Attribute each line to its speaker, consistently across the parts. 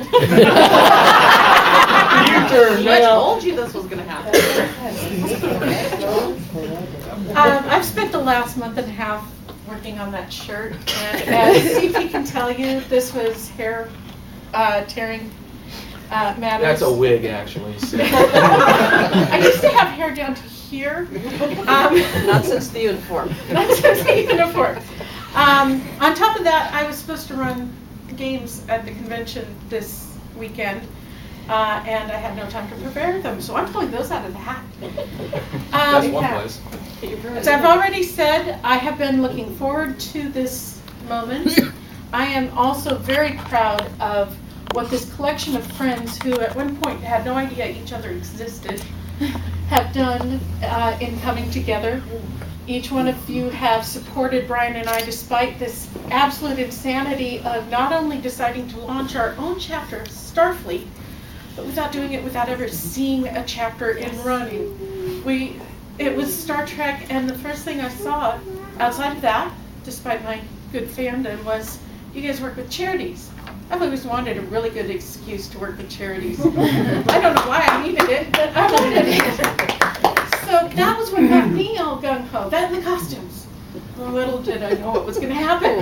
Speaker 1: I told you this was going to happen.
Speaker 2: I've spent the last month and a half working on that shirt, and as CP can tell you, this was hair tearing matters.
Speaker 3: That's a wig, actually. So.
Speaker 2: I used to have hair down to here.
Speaker 1: Not since the uniform.
Speaker 2: Not since the uniform. On top of that, I was supposed to run games at the convention this weekend, and I had no time to prepare them, so I'm pulling those out of the hat.
Speaker 3: That's one place.
Speaker 2: As I've already said, I have been looking forward to this moment. I am also very proud of what this collection of friends who at one point had no idea each other existed have done in coming together. Each one of you have supported Brian and I despite this absolute insanity of not only deciding to launch our own chapter of Starfleet, but without doing it without ever seeing a chapter in running. It was Star Trek, and the first thing I saw outside of that, despite my good fandom, was you guys work with charities. I've always wanted a really good excuse to work with charities. I don't know why I needed it, but I wanted it. So that was what got me all gung-ho, that and the costumes. Little did I know what was going to happen.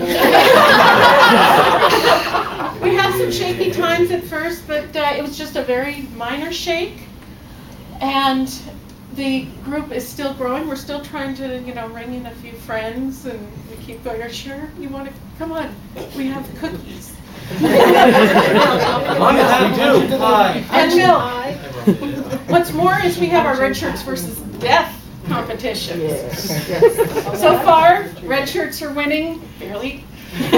Speaker 2: We had some shaky times at first, but it was just a very minor shake. And the group is still growing. We're still trying to, ring in a few friends, and we keep going, are sure you want to, come on, we have cookies.
Speaker 3: Yes, we do.
Speaker 2: And milk. What's more is we have our red shirts versus death competition.
Speaker 4: Yes.
Speaker 2: So far, red shirts are winning fairly. But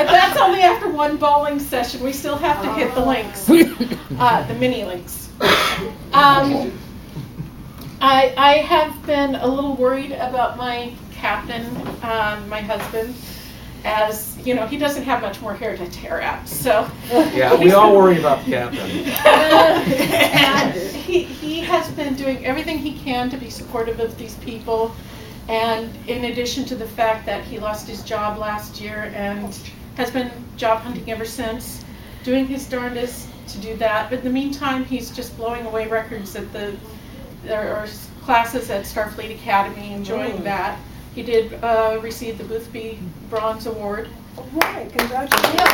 Speaker 2: that's only after one bowling session. We still have to hit the links, the mini links. I have been a little worried about my captain, my husband, as he doesn't have much more hair to tear out. So
Speaker 3: yeah, we all worry about the captain.
Speaker 2: And he has been doing everything he can to be supportive of these people. And in addition to the fact that he lost his job last year and has been job hunting ever since, doing his darndest to do that. But in the meantime, he's just blowing away records at there are classes at Starfleet Academy, enjoying that. He did receive the Boothby Bronze Award.
Speaker 4: All right, congratulations.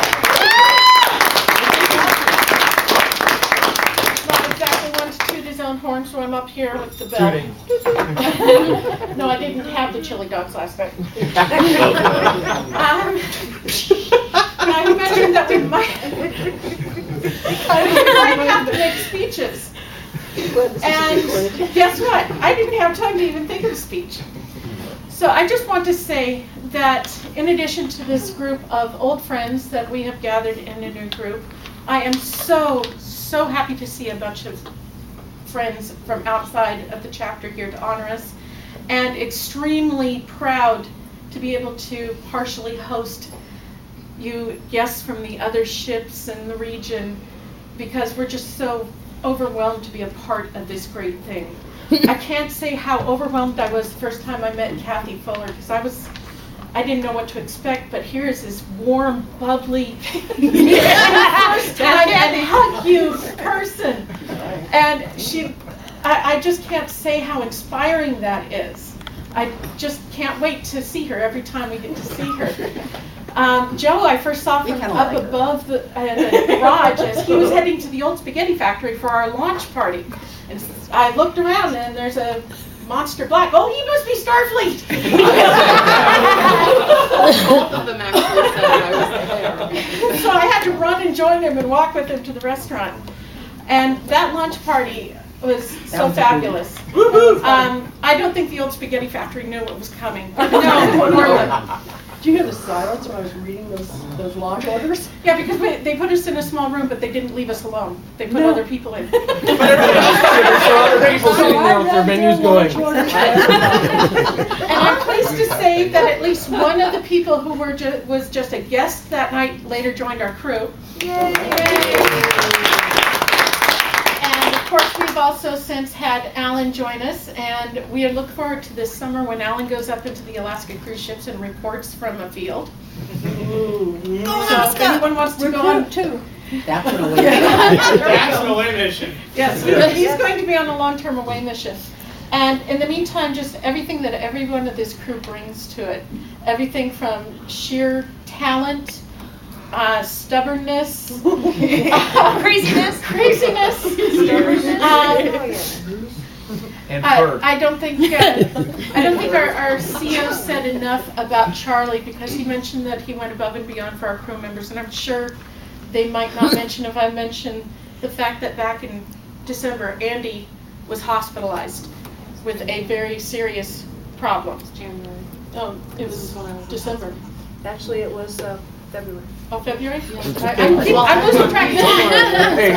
Speaker 2: Not exactly one to toot his own horn, so I'm up here with the bell.
Speaker 3: Tooting.
Speaker 2: No, I didn't have the chili dogs last night. I mentioned that we might have to make speeches. And guess what? I didn't have time to even think of a speech. So I just want to say that in addition to this group of old friends that we have gathered in a new group, I am so happy to see a bunch of friends from outside of the chapter here to honor us, and extremely proud to be able to partially host you guests from the other ships in the region, because we're just so overwhelmed to be a part of this great thing. I can't say how overwhelmed I was the first time I met Kathy Fuller, because I didn't know what to expect, but here is this warm, bubbly, first time and hug you person. And I just can't say how inspiring that is. I just can't wait to see her every time we get to see her. Joe, I first saw from up above the garage as he was heading to the old spaghetti factory for our launch party. And I looked around and there's a monster black. Oh, he must be Starfleet.
Speaker 1: Both of them actually said I was there.
Speaker 2: So I had to run and join him and walk with him to the restaurant. And that lunch party was so fabulous. I don't think the old spaghetti factory knew what was coming. No.
Speaker 4: Do you hear the silence when I was reading those launch orders?
Speaker 2: Yeah, because they put us in a small room, but they didn't leave us alone. They put other people in.
Speaker 3: So other people sitting there with their menus going.
Speaker 2: And I'm pleased to say that at least one of the people who was just a guest that night later joined our crew. Yay! And of course, we've also since had Alan join us, and we look forward to this summer when Alan goes up into the Alaska cruise ships and reports from a field. So if anyone wants to go on,
Speaker 4: too.
Speaker 1: That's an away.
Speaker 3: That's an away mission.
Speaker 2: yes, he's going to be on a long-term away mission. And in the meantime, just everything that everyone of this crew brings to it, everything from sheer talent, stubbornness, craziness,
Speaker 3: And fur.
Speaker 2: I don't think our CEO said enough about Charlie, because he mentioned that he went above and beyond for our crew members, and I'm sure they might not mention if I mention the fact that back in December, Andy was hospitalized with a very serious problem.
Speaker 5: January.
Speaker 2: Oh, it was December.
Speaker 5: Actually, it was February.
Speaker 2: Oh, February? I'm losing track of time.
Speaker 3: Hey,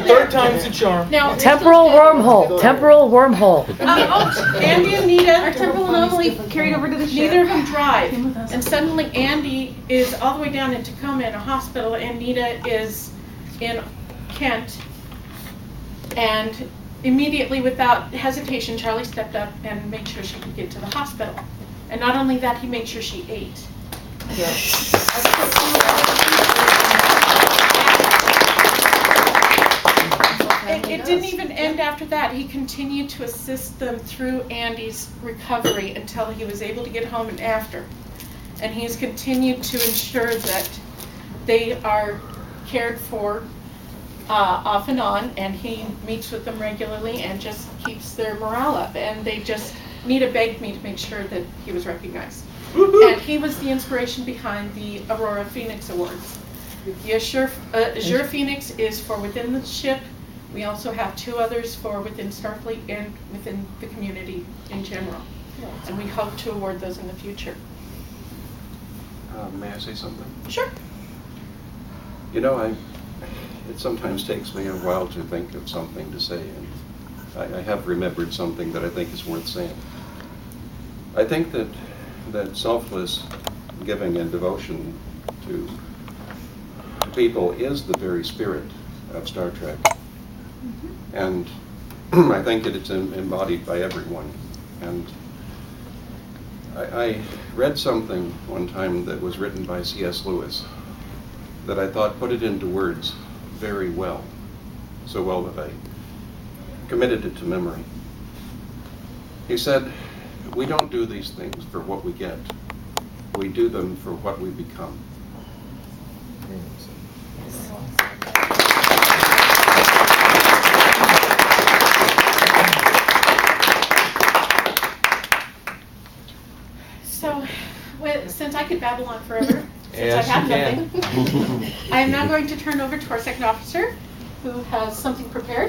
Speaker 3: third time's the charm.
Speaker 2: Now,
Speaker 6: Temporal wormhole. Temporal wormhole.
Speaker 2: Andy and Nita,
Speaker 5: Our temporal anomaly carried over to the ship.
Speaker 2: neither of them drive. And suddenly Andy is all the way down in Tacoma in a hospital, and Nita is in Kent. And immediately, without hesitation, Charlie stepped up and made sure she could get to the hospital. And not only that, he made sure she ate. It didn't even end after that. He continued to assist them through Andy's recovery until he was able to get home and after. And he's continued to ensure that they are cared for off and on, and he meets with them regularly and just keeps their morale up. And they just Nita begged me to make sure that he was recognized. And he was the inspiration behind the Aurora Phoenix Awards. The Azure Phoenix is for within the ship. We also have 2 others for within Starfleet and within the community in general. And we hope to award those in the future.
Speaker 7: May I say something?
Speaker 2: Sure.
Speaker 7: You know, it sometimes takes me a while to think of something to say, and I have remembered something that I think is worth saying. I think that selfless giving and devotion to people is the very spirit of Star Trek. And I think that it's embodied by everyone. And I read something one time that was written by C.S. Lewis that I thought put it into words very well, so well that I committed it to memory. He said, "We don't do these things for what we get. We do them for what we become."
Speaker 2: So, since I could babble on forever, since
Speaker 3: Yes,
Speaker 2: I have
Speaker 3: you
Speaker 2: nothing, I am now going to turn over to our second officer, who has something prepared.